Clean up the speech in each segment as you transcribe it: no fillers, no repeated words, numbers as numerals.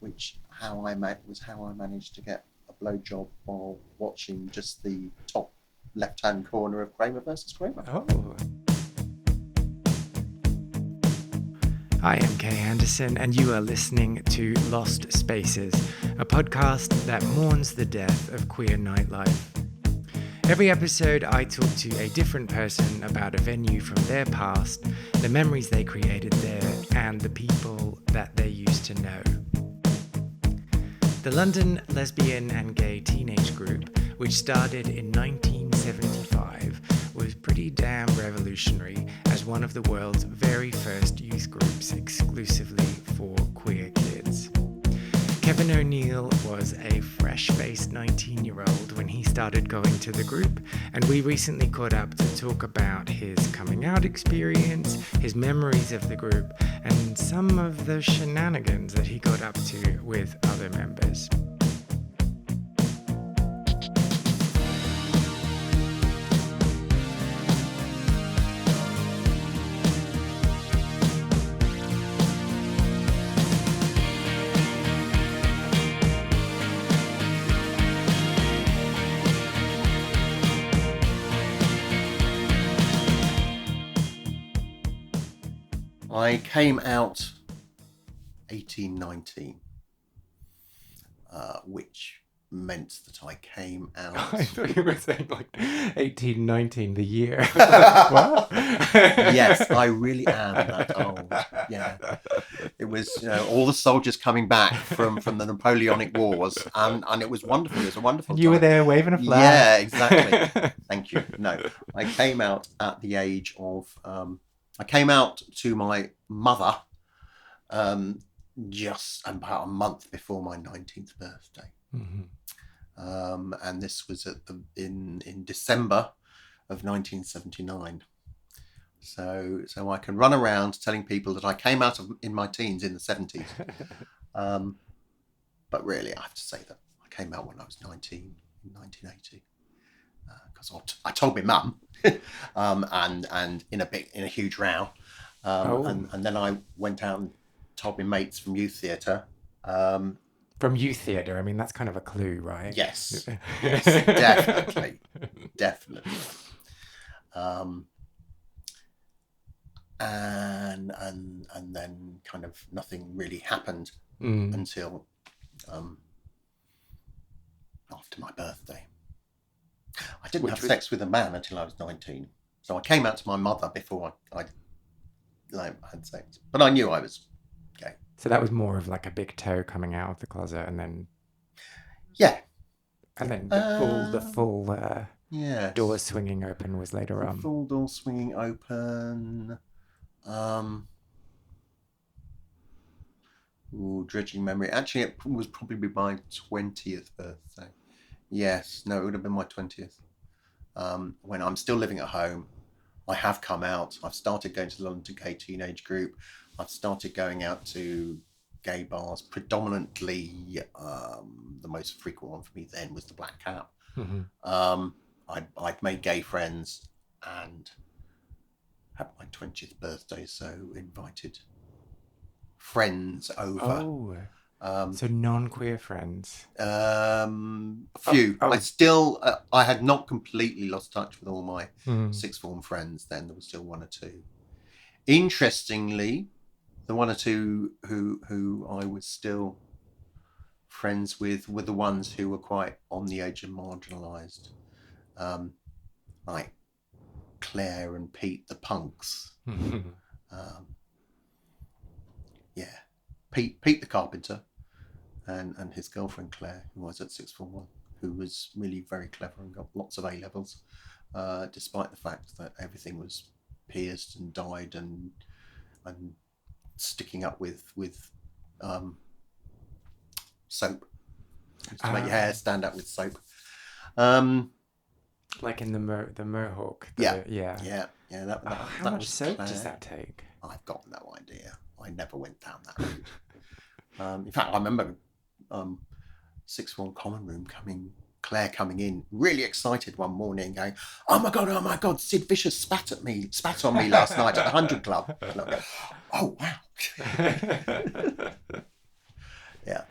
which was how I managed to get a blowjob while watching just the top left-hand corner of Kramer versus Kramer. Oh. I am Kay Anderson, and you are listening to Lost Spaces, a podcast that mourns the death of queer nightlife. Every episode, I talk to a different person about a venue from their past, the memories they created there, and the people that they used to know. The London Lesbian and Gay Teenage Group, which started in 1975, was pretty damn revolutionary as one of the world's very first youth groups exclusively for queer kids. Kevin O'Neill was a fresh-faced 19-year-old when he started going to the group, and we recently caught up to talk about his coming out experience, his memories of the group, and some of the shenanigans that he got up to with other members. I came out 1819, which meant that I came out... I thought you were saying like 1819, the year. What? Yes, I really am that old. Yeah, it was all the soldiers coming back from the Napoleonic Wars, and it was wonderful. It was a wonderful. You time. were there waving a flag. Yeah, exactly. Thank you. No, I came out at the age of. I came out to my mother just about a month before my 19th birthday. Mm-hmm. And this was in December of 1979. So I can run around telling people that I came out in my teens in the 70s. But really, I have to say that I came out when I was 19 in 1980. Because I told my mum, and in a huge row, and then I went out and told my mates from youth theatre. From youth theatre, I mean that's kind of a clue, right? Yes, definitely. And then kind of nothing really happened until after my birthday. I didn't have sex with a man until I was 19. So I came out to my mother before I had sex. But I knew I was gay. So that was more of like a big toe coming out of the closet and then... Yeah. And then the full yes. door swinging open was later on. Full door swinging open. Dredging memory. Actually, it was probably my 20th birthday. Yes, no, it would have been my 20th. When I'm still living at home, I have come out. I've started going to the London Gay Teenage Group. I've started going out to gay bars. Predominantly, the most frequent one for me then was the Black Cat. Mm-hmm. I'd made gay friends and had my 20th birthday, so invited friends over. So non-queer friends? A few. I had not completely lost touch with all my sixth form friends then. There was still one or two. Interestingly, the one or two who I was still friends with were the ones who were quite on the edge and marginalised. Like Claire and Pete the punks. Pete the carpenter. And his girlfriend Claire, who was at sixth form 1, who was really very clever and got lots of A-levels, despite the fact that everything was pierced and dyed and sticking up with soap. Used to make your hair stand up with soap. Like in the Mohawk. Yeah. How much soap does that take? I've got no idea. I never went down that route. In fact, I remember sixth form common room Claire coming in, really excited one morning, going, oh my God, Sid Vicious spat on me last night at the 100 Club. And I go, oh, wow. Yeah.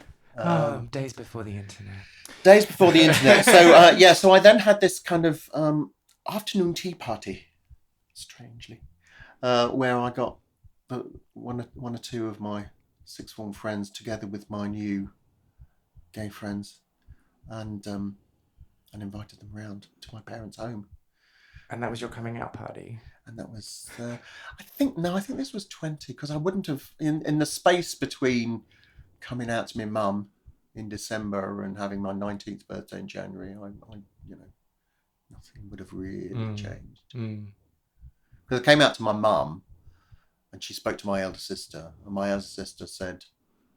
Days before the internet. Days before the internet. So I then had this kind of afternoon tea party, strangely, where I got one or two of my sixth form friends together with my new gay friends, and invited them round to my parents' home. And that was your coming out party? And that was, I think this was 20, because I wouldn't have, in the space between coming out to my mum in December and having my 19th birthday in January, I nothing would have really changed. Because I came out to my mum, and she spoke to my elder sister, and my elder sister said,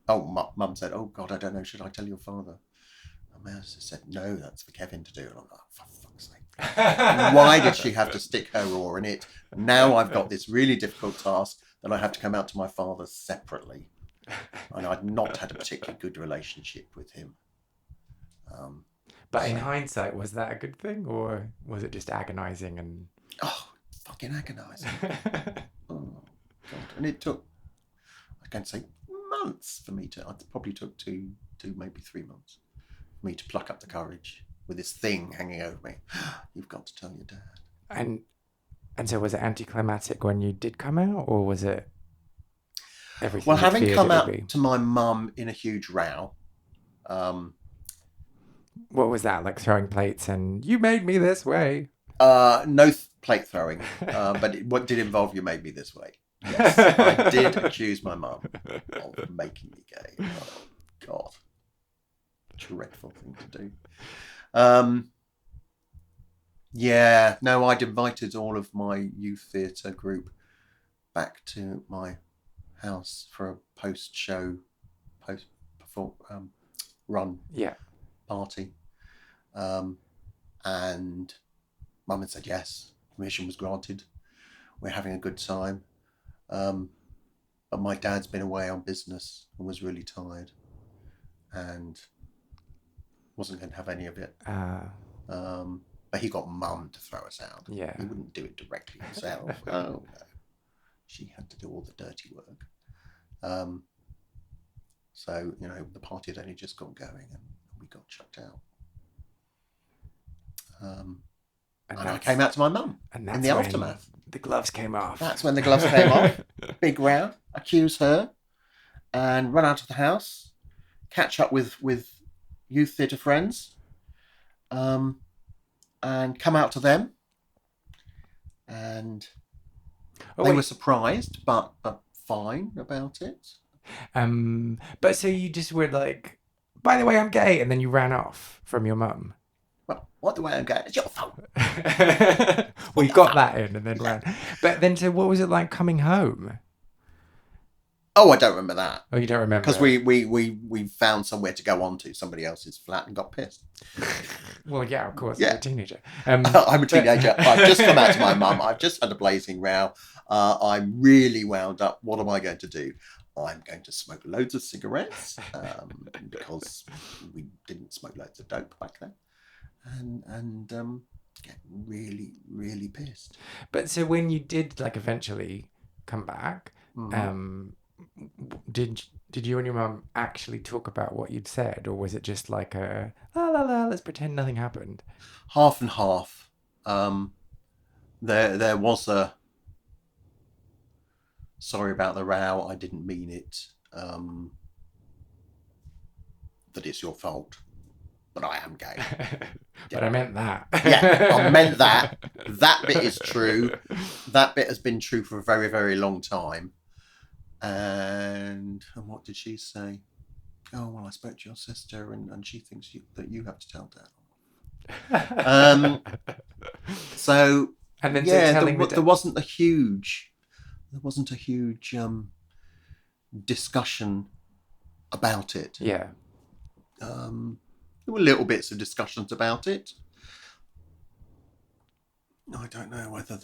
mum said, "Oh God, I don't know, should I tell your father?" And my elder sister said, "No, that's for Kevin to do." And I'm like, for fuck's sake. Why did she have to stick her oar in it? Now I've got this really difficult task that I have to come out to my father separately. And I'd not had a particularly good relationship with him. But in hindsight, was that a good thing, or was it just agonising and... Oh, fucking agonising. Oh, God. And it took, I can't say months for me to, it probably took two, maybe 3 months for me to pluck up the courage with this thing hanging over me. You've got to tell your dad. And so was it anticlimactic when you did come out, or was it everything? Well, having come out to my mum in a huge row. What was that, like throwing plates and "you made me this way"? No plate throwing, but what did involve "you made me this way." Yes, I did accuse my mum of making me gay. Oh, God. Dreadful thing to do. Yeah, no, I'd invited all of my youth theatre group back to my house for a post-show, run party. And Mum had said yes, permission was granted. We're having a good time. But my dad's been away on business and was really tired and wasn't going to have any of it. But he got Mum to throw us out. Yeah. He wouldn't do it directly himself. Oh, no. She had to do all the dirty work. So, the party had only just got going and we got chucked out. And I came out to my mum in the aftermath. The gloves came off. That's when the gloves came off. Big row. Accuse her and run out of the house. Catch up with youth theatre friends. And come out to them. And they were surprised, but fine about it. But so you just were like, "By the way, I'm gay," and then you ran off from your mum. Well, what the way I'm gay? It's your fault. Well, you got that in and then ran. But then, so what was it like coming home? Oh, I don't remember that. Oh, you don't remember? Because we found somewhere to go on to somebody else's flat and got pissed. Well, yeah, of course. Yeah. You're a teenager. I'm a teenager. I've just come out to my mum. I've just had a blazing row. I'm really wound up. What am I going to do? I'm going to smoke loads of cigarettes because we didn't smoke loads of dope back then, and get really, really pissed. But so when you did eventually come back, did you and your mum actually talk about what you'd said, or was it just like a la la la, let's pretend nothing happened? Half and half. There was a sorry about the row, I didn't mean it, that it's your fault, but I am gay. But I meant that. Yeah, I meant that. That bit is true. That bit has been true for a very, very long time. And what did she say? Oh, well, I spoke to your sister and she thinks that you have to tell Dad. So, and then there wasn't a huge discussion about it. Yeah. There were little bits of discussions about it. I don't know whether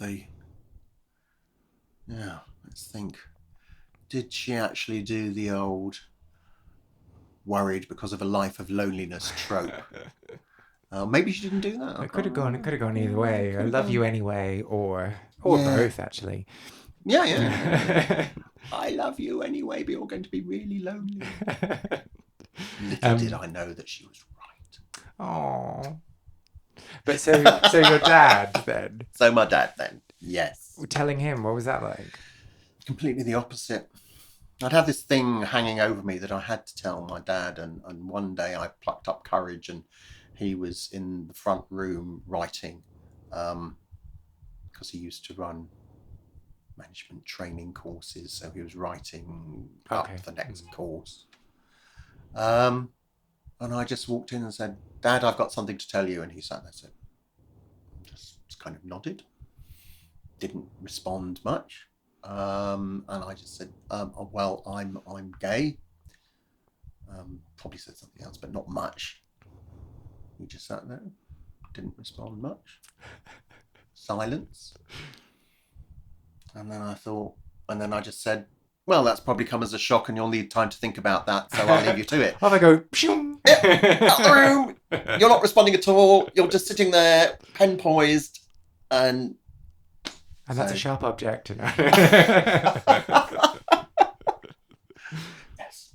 let's think. Did she actually do the old worried because of a life of loneliness trope? Maybe she didn't do that. It could have gone either way. I love you anyway, or both actually. Yeah. I love you anyway, but you're going to be really lonely. Little did I know that she was right. Oh. But so your dad then? So my dad then, yes. Telling him, what was that like? Completely the opposite. I'd had this thing hanging over me that I had to tell my dad, and one day I plucked up courage, and he was in the front room writing, because he used to run management training courses, so he was writing up the next course. And I just walked in and said, "Dad, I've got something to tell you," and he sat there and said, just kind of nodded, didn't respond much. And I just said, well, I'm gay. Probably said something else, but not much. He just sat there, didn't respond much. Silence. And then I just said, well, that's probably come as a shock and you'll need time to think about that, so I'll leave you to it. Off I go. Yep, out the room. You're not responding at all. You're just sitting there, pen poised, and that's a sharp object. Yes.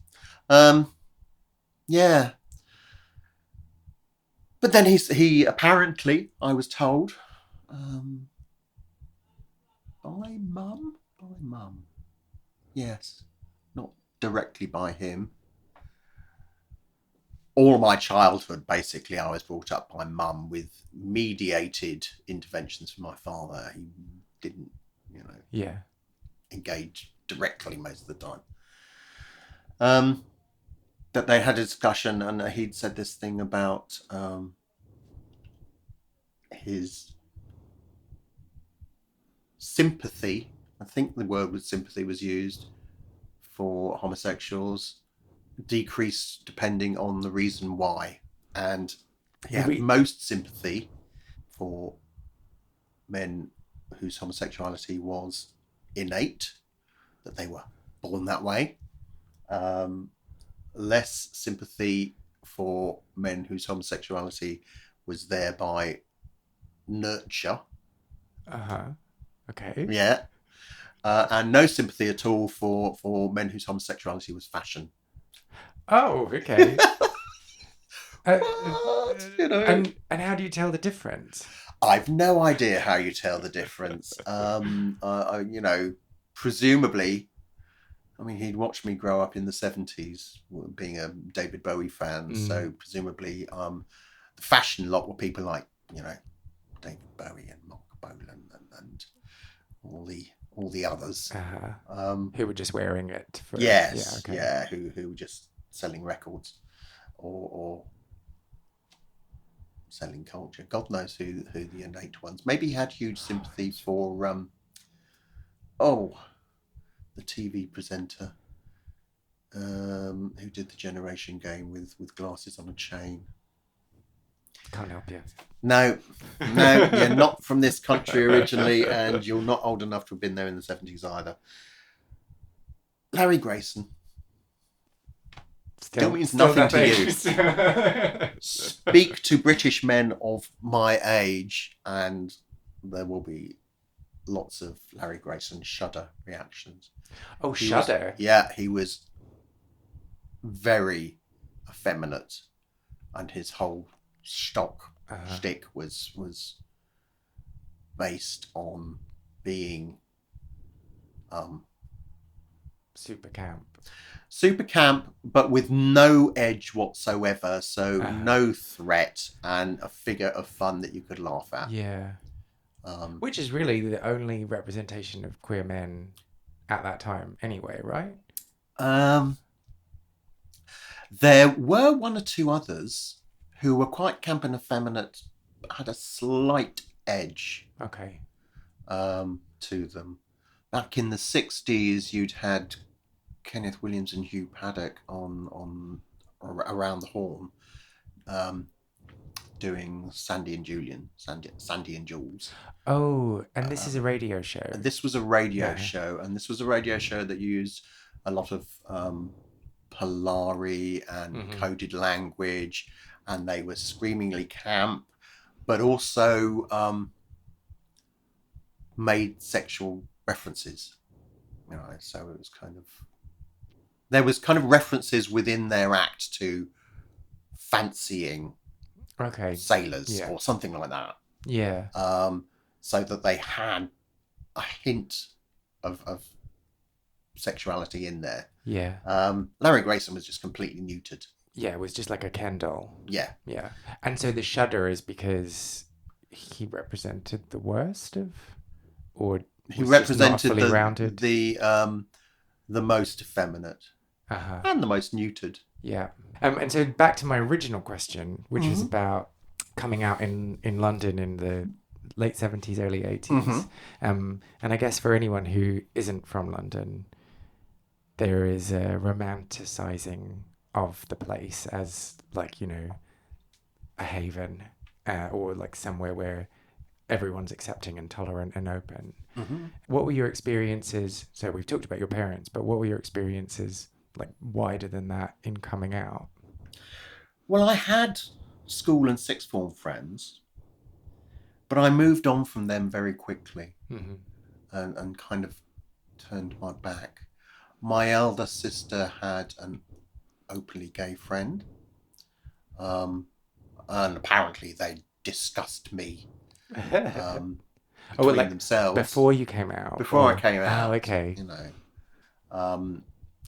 Yeah. But then he apparently, I was told, by mum. Yes. Not directly by him. All my childhood, basically, I was brought up by mum with mediated interventions from my father. He didn't, engage directly most of the time. That they had a discussion, and he'd said this thing about his sympathy. I think the word was sympathy was used for homosexuals, decrease depending on the reason why. And he had most sympathy for men whose homosexuality was innate, that they were born that way. Less sympathy for men whose homosexuality was there by nurture. Okay. Yeah. And no sympathy at all for men whose homosexuality was fashion. Oh, okay. But, and how do you tell the difference? I've no idea how you tell the difference. Presumably, I mean, he'd watched me grow up in the 70s, being a David Bowie fan. So presumably, the fashion lot were people like, David Bowie and Mark Bolan and all the others. Who were just wearing it. Who were just selling records or selling culture. God knows who the innate ones. Maybe he had huge sympathy for the TV presenter who did the Generation Game with glasses on a chain. Can't help you. No, you're not from this country originally, and you're not old enough to have been there in the 70s either. Larry Grayson. Still means nothing to you. Speak to British men of my age, and there will be lots of Larry Grayson shudder reactions. Oh, shudder? He was very effeminate, and his whole shtick was based on being super camp, but with no edge whatsoever. So no threat, and a figure of fun that you could laugh at. Yeah. Which is really the only representation of queer men at that time anyway, right? There were one or two others who were quite camp and effeminate, had a slight edge to them. Back in the 60s, you'd had Kenneth Williams and Hugh Paddock on Around the Horn, doing Sandy and Jules. Oh, and this is a radio show. This was a radio show, and this was a radio show that used a lot of Polari and coded language, and they were screamingly camp, but also made sexual references. So it was there was kind of references within their act to fancying Okay. sailors Yeah. or something like that, Yeah. so that they had a hint of sexuality in there. Yeah. Larry Grayson was just completely neutered. Yeah. It was just like a Ken doll. Yeah, Yeah. And so the shudder is because he represented the worst of, or he was just not represented fully rounded. the most effeminate Uh-huh. and the most neutered. Yeah. And so back to my original question, which was about coming out in London in the late 70s, early 80s. And I guess for anyone who isn't from London, there is a romanticizing of the place as like, a haven, or like somewhere where everyone's accepting and tolerant and open. What were your experiences? So we've talked about your parents, but what were your experiences like wider than that in coming out? Well, I had school and sixth form friends, but I moved on from them very quickly and kind of turned my back. My elder sister had an openly gay friend, and apparently they discussed me between like themselves. before you came out? Before I came out. Oh, okay.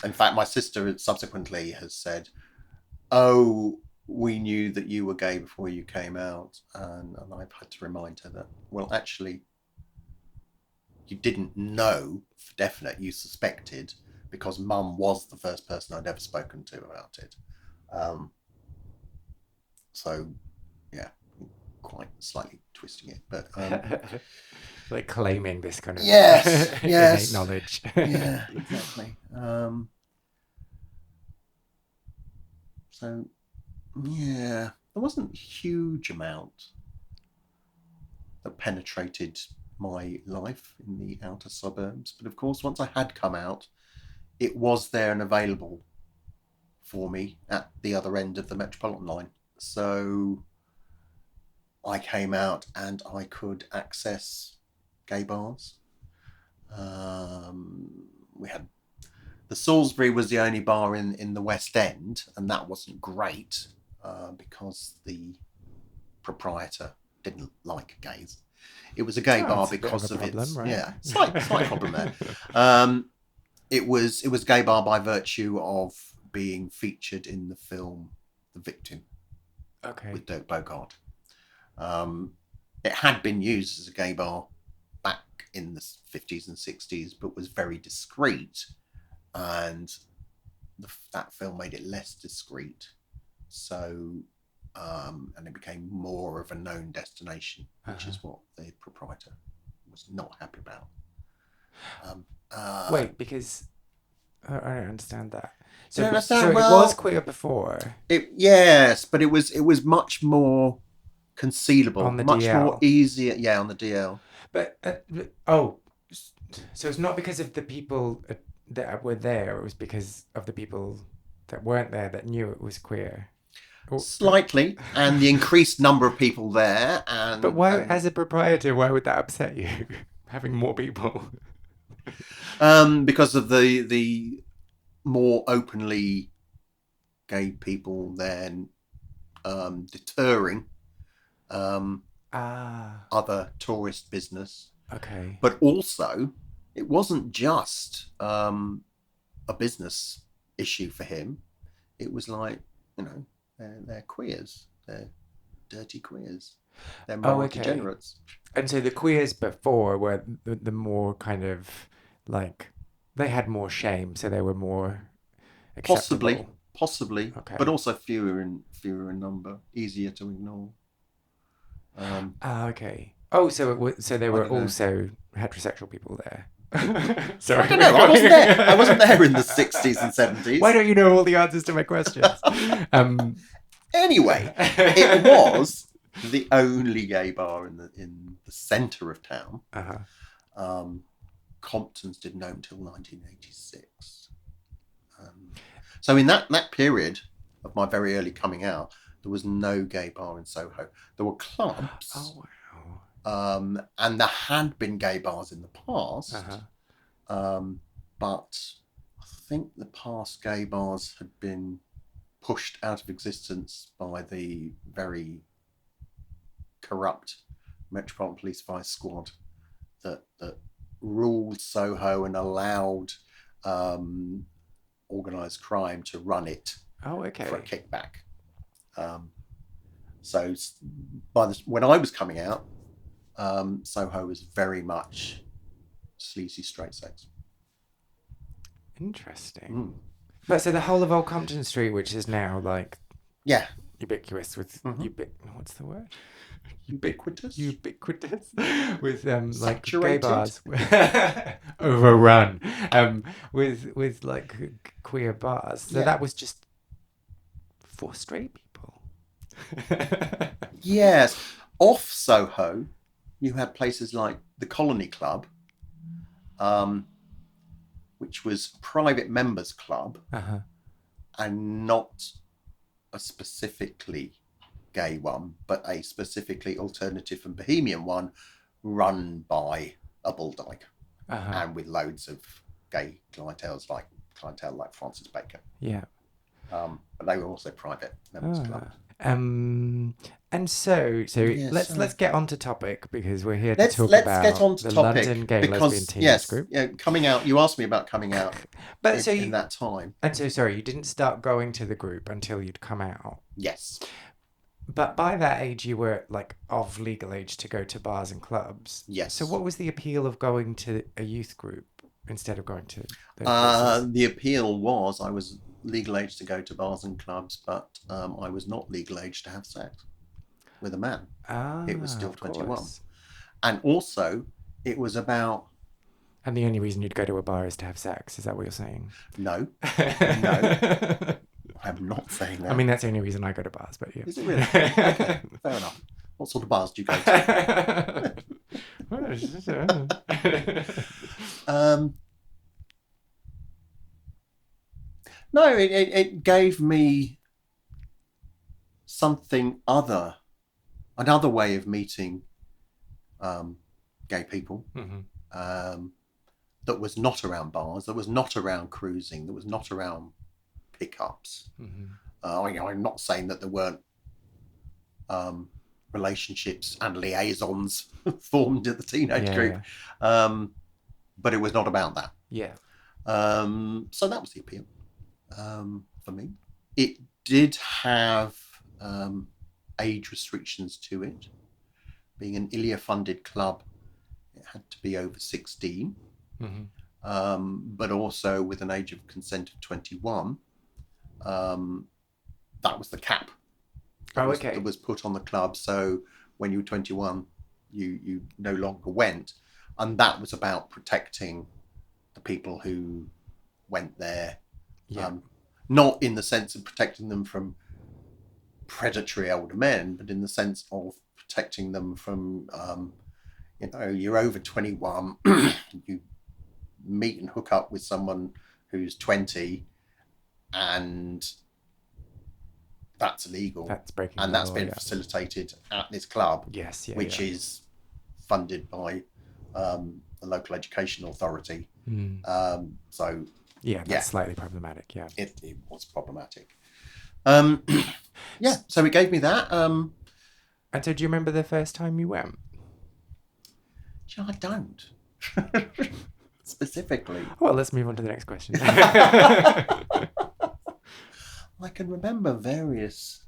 In fact, my sister subsequently has said, "Oh, we knew that you were gay before you came out," and I've had to remind her that, well, actually, you didn't know for definite. You suspected because Mum was the first person I'd ever spoken to about it. So, yeah, quite slightly twisting it, but like claiming this kind of yes, innate knowledge. Yeah, exactly. So, yeah, there wasn't a huge amount that penetrated my life in the outer suburbs, but of course, once I had come out, it was there and available for me at the other end of the Metropolitan line. So I came out and I could access gay bars. We had the Salisbury was the only bar in the West End, and that wasn't great because the proprietor didn't like gays. It was a gay bar because of problem, its right? slight problem there. It was a gay bar by virtue of being featured in the film The Victim, with Dirk Bogarde. It had been used as a gay bar back in the 50s and 60s, but was very discreet, and that film made it less discreet. So, and it became more of a known destination, which is what the proprietor was not happy about. Wait, because I don't understand that. So, You don't understand? so Well, it was queer before yes, but it was much more concealable, on the much DL. more easier. Yeah, on the DL. But so it's not because of the people that were there. It was because of the people that weren't there that knew it was queer. Slightly, and the increased number of people there. And but why, as a proprietor, why would that upset you? Having more people. Because of the more openly gay people then deterring other tourist business. Okay. But also, it wasn't just a business issue for him. It was like, they're queers. They're dirty queers. They're moral degenerates. And so the queers before were the more kind of like, they had more shame, so they were more acceptable. Possibly, okay. But also fewer in number, easier to ignore. Okay. Oh, so there were also heterosexual people there. Sorry, I don't know. I wasn't there. I wasn't there in the 60s and 70s. Why don't you know all the answers to my questions? Anyway, it was the only gay bar in the centre of town. Compton's didn't open until 1986. So in that Oh, period of my very early coming out, there was no gay bar in Soho. There were clubs. Oh, wow. And there had been gay bars in the past. But I think the past gay bars had been pushed out of existence by the very corrupt Metropolitan Police Vice Squad that ruled Soho and allowed organised crime to run it for a kickback. So when I was coming out, Soho was very much sleazy straight sex. Interesting. But so the whole of Old Compton Street, which is now like ubiquitous with what's the word? Ubiquitous with like saturated. Gay bars overrun with like queer bars. So that was just for straight people. Yes. Off Soho, you had places like the Colony Club, which was a private members club, and not a specifically gay one, but a specifically alternative and bohemian one run by a bulldog, and with loads of gay clientele like Francis Bacon. Yeah. But they were also private members clubs. And so let's get on to topic, because we're here to talk let's about get on to the topic London Gay Lesbian Teenage Group. Coming out. You asked me about coming out, but in that time. And so, sorry, you didn't start going to the group until you'd come out. Yes. But by that age, you were like of legal age to go to bars and clubs. Yes. So what was the appeal of going to a youth group instead of going to those places? The appeal was I was legal age to go to bars and clubs, but I was not legal age to have sex with a man. It was still 21. And also, it was about... And the only reason you'd go to a bar is to have sex. Is that what you're saying? No. No. I'm not saying that. I mean, that's the only reason I go to bars, but yeah. Is it really? Okay, fair enough. What sort of bars do you go to? No, it gave me something another way of meeting gay people, that was not around bars, that was not around cruising, that was not around pickups. I'm not saying that there weren't relationships and liaisons formed at the teenage group, but it was not about that. So that was the appeal for me. It did have age restrictions to it. Being an ILIA-funded club, it had to be over 16, but also with an age of consent of 21. That was the cap that was put on the club. So when you were 21, you no longer went, and that was about protecting the people who went there. Not in the sense of protecting them from predatory older men, but in the sense of protecting them from, you're over 21, you meet and hook up with someone who's 20, and that's illegal. That's breaking and the that's law, been facilitated at this club, which is funded by the local education authority. So that's slightly problematic. It was problematic. So it gave me that. And so do you remember the first time you went? I don't. Specifically. Well, let's move on to the next question. I can remember various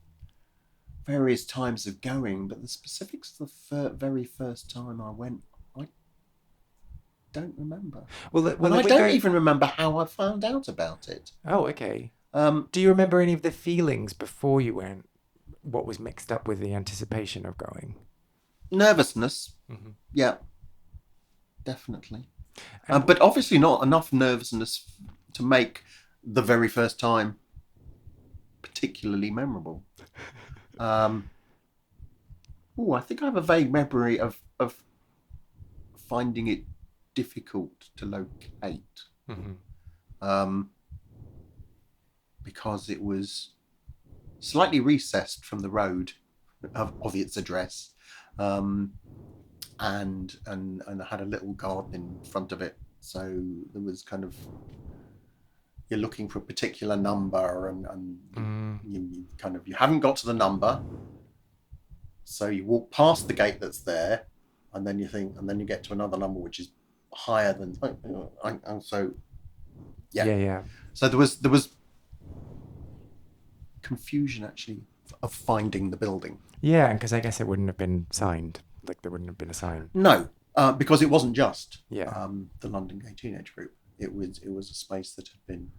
times of going, but the specifics of the very first time I went, I don't remember. Well, I don't even remember how I found out about it. Oh, okay. Do you remember any of the feelings before you went? What was mixed up with the anticipation of going? Nervousness. Yeah, definitely. But obviously not enough nervousness to make the very first time particularly memorable. I think I have a vague memory of finding it difficult to locate. Because it was slightly recessed from the road of its address, and had a little garden in front of it, so there was kind of you're looking for a particular number, and Mm. you haven't got to the number, so you walk past the gate that's there, and then you get to another number which is higher than, and so Yeah. so there was confusion actually of finding the building. Yeah, because I guess it wouldn't have been signed. Like there wouldn't have been a sign. No, because it wasn't just Yeah. the London Gay Teenage Group. It was a space that had been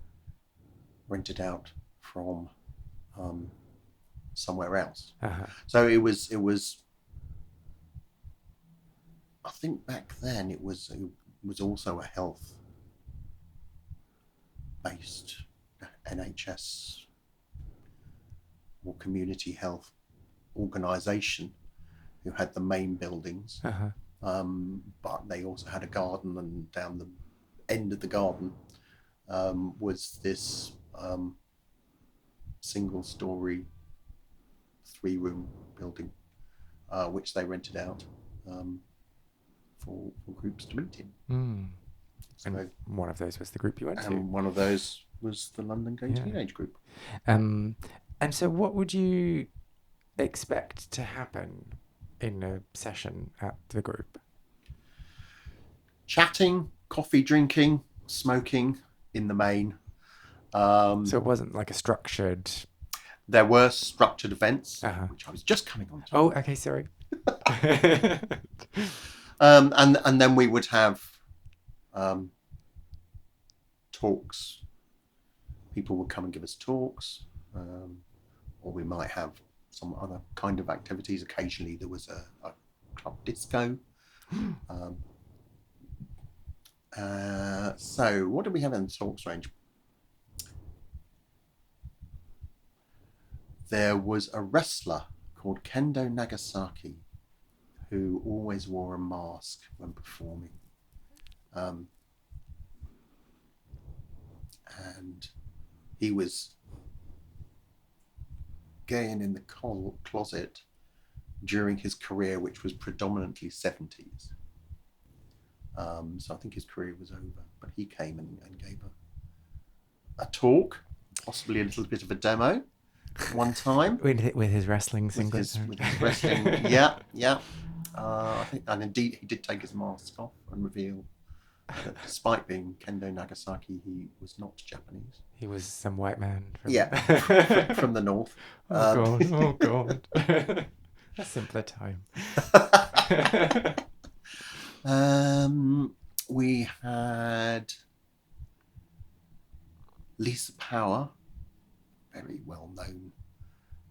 rented out from somewhere else. Uh-huh. So it was. I think back then it was also a health-based NHS or community health organisation who had the main buildings. Uh-huh. But they also had a garden, and down the end of the garden was this single-story, 3-room building, which they rented out for groups to meet in. Mm. So, And one of those was the group you went to. and one of those was the London Gay Teenage Group. And so what would you expect to happen in a session at the group? Chatting, coffee drinking, smoking in the main. So it wasn't like a structured... There were structured events, Uh-huh. which I was just coming on to. Oh, okay, sorry. And then we would have talks. People would come and give us talks, or we might have some other kind of activities. Occasionally there was a club disco. So what do we have in the talks range? There was a wrestler called Kendo Nagasaki who always wore a mask when performing. And he was gay and in the closet during his career, which was predominantly 70s. So I think his career was over, but he came and gave a talk, possibly a little bit of a demo one time. With his wrestling singlet. With his wrestling, yeah. I think, and indeed, he did take his mask off and reveal that despite being Kendo Nagasaki, he was not Japanese. He was some white man. From the north. Oh God. A simpler time. We had Lisa Power, very well-known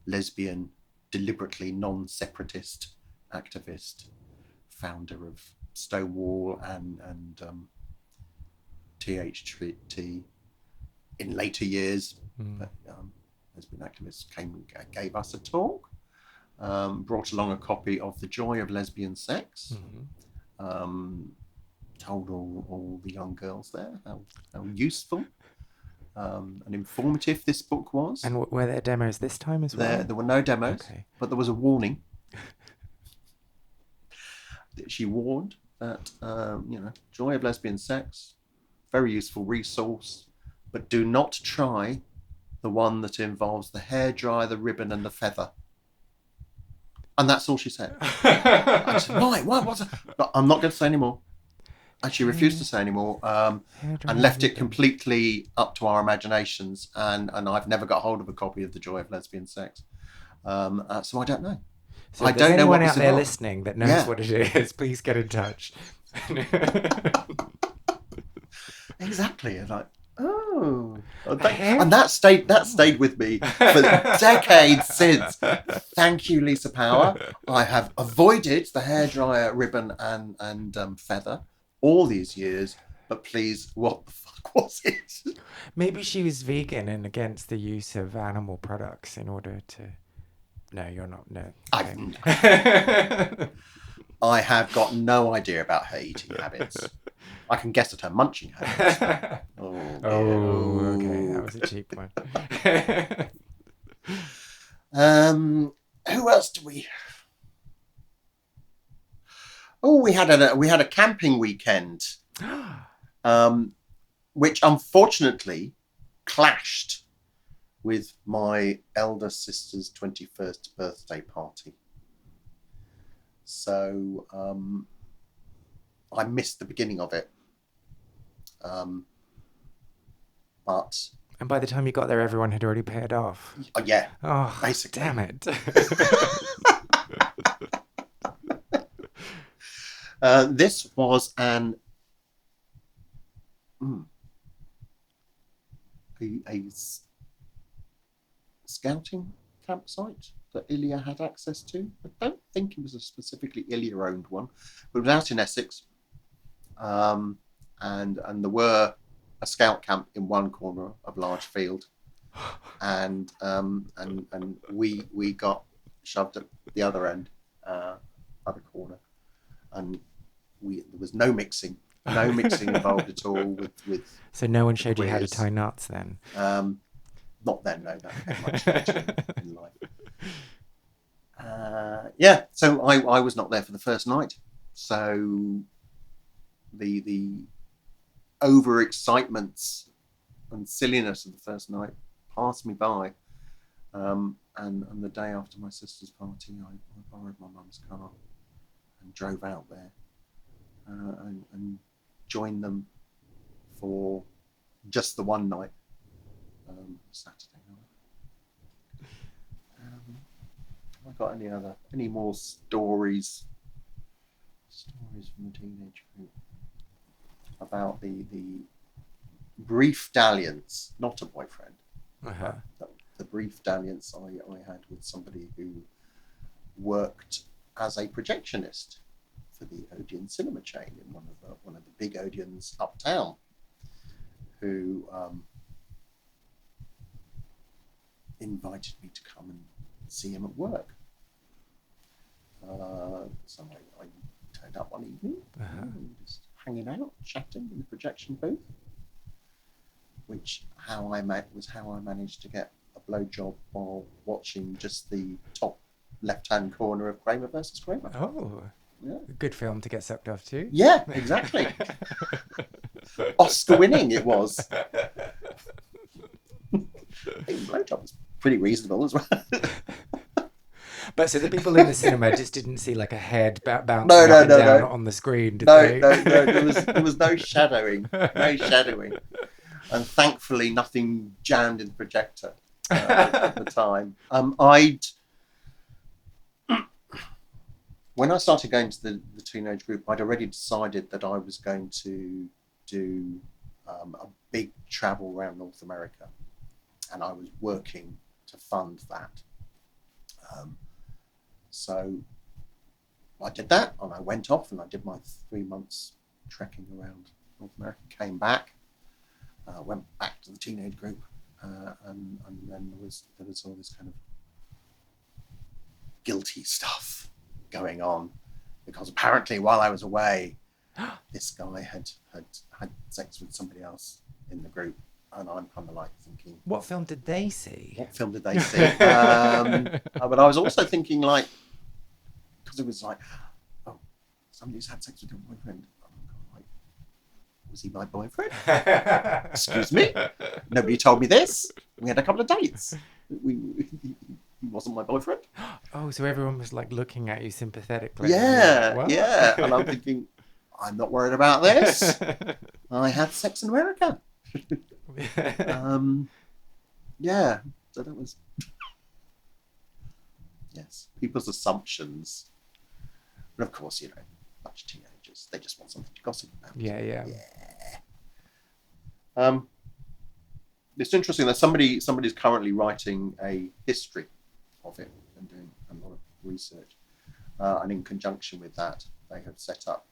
lesbian, deliberately non-separatist activist, founder of Stonewall and THT in later years. But lesbian activists came and gave us a talk, brought along a copy of The Joy of Lesbian Sex, told all the young girls there how useful and informative this book was. And were there demos this time as well? There were no demos, Okay. but there was a warning. She warned that, Joy of Lesbian Sex, very useful resource, but do not try the one that involves the hairdryer, the ribbon, and the feather. And that's all she said. I said, why? What's that? But I'm not going to say any more. And she refused to say any more, and left it completely up to our imaginations. And I've never got hold of a copy of The Joy of Lesbian Sex. So I don't know. So I if there's don't know what anyone out this there involves. listening that knows what it is, please get in touch. Exactly. And and that stayed with me for decades since. Thank you, Lisa Power. I have avoided the hairdryer, ribbon, and feather all these years. But please, what the fuck was it? Maybe she was vegan and against the use of animal products in order to... No, you're not. No. Okay. I have got no idea about her eating habits. I can guess at her munching habits. Okay, that was a cheap one. Who else do we? Oh, we had a camping weekend, which unfortunately clashed with my elder sister's 21st birthday party. So I missed the beginning of it. But And by the time you got there, everyone had already paid off. yeah, Oh, basically. damn it. This was a scouting campsite that Ilya had access to. I don't think it was a specifically Ilya-owned one, but it was out in Essex. And there were a scout camp in one corner of a large field, and we got shoved at the other end, other corner, and there was no mixing involved at all with So no one showed you how to queers. tie knots then? Not then, no, that came much later in life. Yeah, so I was not there for the first night, so the overexcitements and silliness of the first night passed me by, and the day after my sister's party, I borrowed my mum's car and drove out there and joined them for just the one night, Saturday night. Have I got any more stories from the teenage group about the brief dalliance, not a boyfriend, the brief dalliance I had with somebody who worked as a projectionist for the Odeon cinema chain in one of the big Odeons uptown, who invited me to come and see him at work. So I turned up one evening, just hanging out, chatting in the projection booth, which how I managed to get a blowjob while watching just the top left-hand corner of Kramer versus Kramer. Oh, yeah. Good film to get sucked off to. Yeah, exactly. Oscar winning it was. I think the blowjob was pretty reasonable as well. But so the people in the cinema just didn't see like a head bouncing up and down on the screen, did they? No. There was no shadowing. And thankfully nothing jammed in the projector at the time. When I started going to the teenage group, I'd already decided that I was going to do a big travel around North America, and I was working to fund that. So I did that, and I went off and I did my 3 months trekking around North America, came back, went back to the teenage group, and then there was all this kind of guilty stuff going on, because apparently while I was away, this guy had sex with somebody else in the group, and I'm kind of like thinking, what film did they see? But I was also thinking, like, because it was like, oh, somebody's had sex with your boyfriend. Like, was he my boyfriend? Excuse me, nobody told me this. We had a couple of dates. He wasn't my boyfriend. Oh, so everyone was like looking at you sympathetically. Yeah. And I'm thinking, I'm not worried about this. I had sex in America. Yeah. So that was, yes, people's assumptions. But of course, a bunch of teenagers, they just want something to gossip about. Yeah. It's interesting that somebody's currently writing a history of it and doing a lot of research. And in conjunction with that, they have set up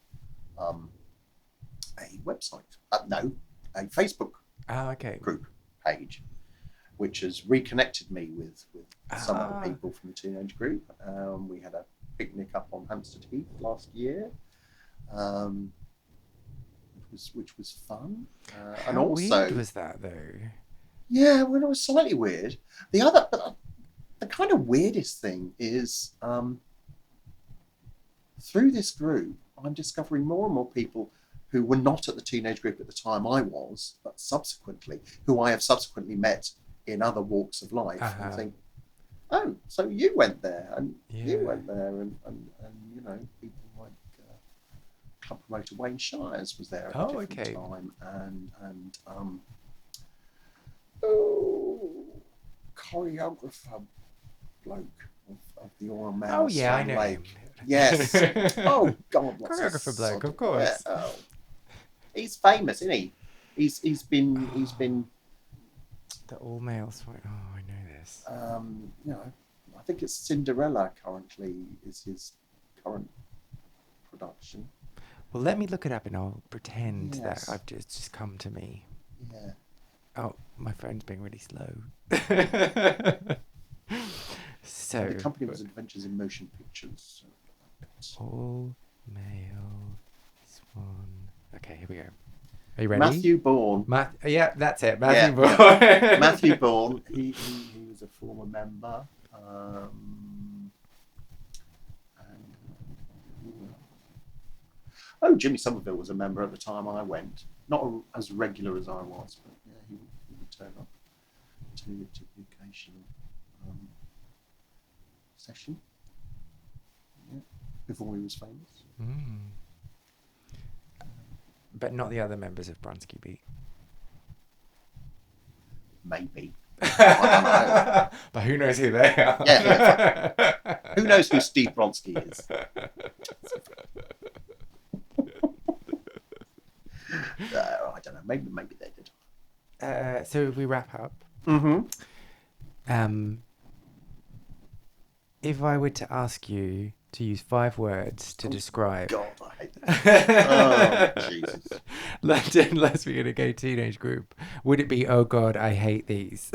a website. A Facebook group page, which has reconnected me with some of the people from the teenage group. We had a picnic up on Hampstead Heath last year, which was fun. And also, weird was that though? Yeah, well, it was slightly weird. The kind of weirdest thing is, through this group, I'm discovering more and more people who were not at the teenage group at the time I was, but subsequently, who I have subsequently met in other walks of life, and think, oh, so you went there, and you went there, and you know, people like club promoter Wayne Shires was there at a different time, and choreographer bloke of the Oral Mail. Oh yeah, I know him. Yes. Oh God, what's choreographer bloke, of course. Yeah, oh. He's famous, isn't he? He's been the All Males. Oh, I know this. You know, I think it's Cinderella currently is his current production. Well, let me look it up and I'll pretend that I've just come to me. Yeah. Oh, my phone's being really slow. So the company was Adventures in Motion Pictures. All Male Swan. Okay, here we go. Are you ready? Matthew Bourne. Yeah, that's it. Matthew Bourne. Yeah. Matthew Bourne. He was a former member. Jimmy Somerville was a member at the time I went. Not as regular as I was, but yeah, he would turn up to the occasional session. Yeah, before he was famous. Mm. But not the other members of Bronski Beat. Maybe. I don't know. But who knows who they are? Yeah. Who knows who Steve Bronski is? I don't know. Maybe they did. So we wrap up. Mm-hmm. If I were to ask you to use 5 words to describe God, I hate this. Oh, Jesus. London Lesbian and Gay Teenage Group, would it be, oh God, I hate these?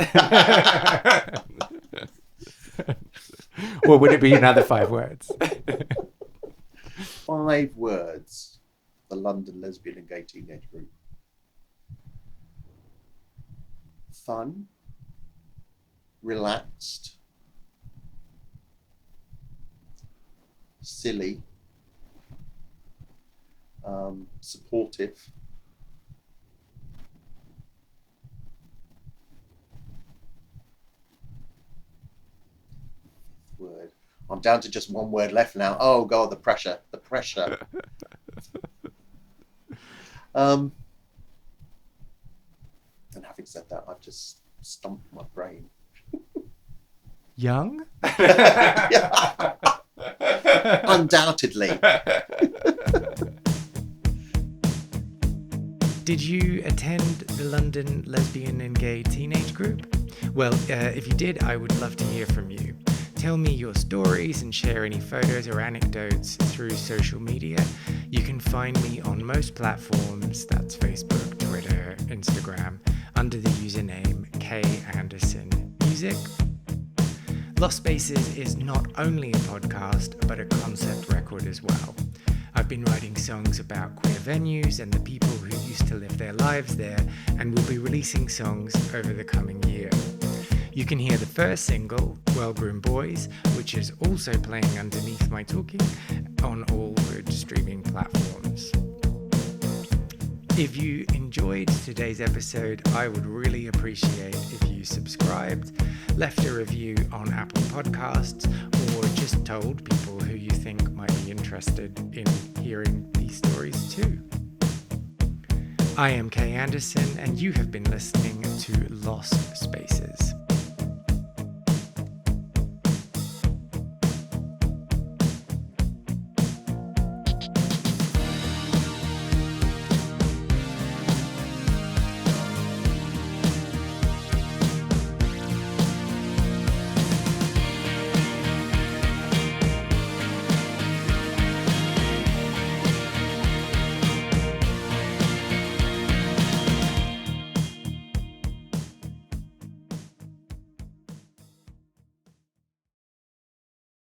Or would it be another 5 words? 5 words. The London Lesbian and Gay Teenage Group. Fun. Relaxed. Silly. Supportive. Word. I'm down to just one word left now. Oh God, the pressure. And having said that, I've just stumped my brain. Young? Undoubtedly. Did you attend the London Lesbian and Gay Teenage Group? Well, if you did, I would love to hear from you. Tell me your stories and share any photos or anecdotes through social media. You can find me on most platforms, that's Facebook, Twitter, Instagram, under the username KAndersonMusic. Lost Spaces is not only a podcast, but a concept record as well. I've been writing songs about queer venues and the people who used to live their lives there, and will be releasing songs over the coming year. You can hear the first single, Well Groomed Boys, which is also playing underneath my talking on all good streaming platforms. If you enjoyed today's episode, I would really appreciate if you subscribed, left a review on Apple Podcasts, or just told people who you think might be interested in hearing these stories too. I am Kay Anderson, and you have been listening to Lost Spaces.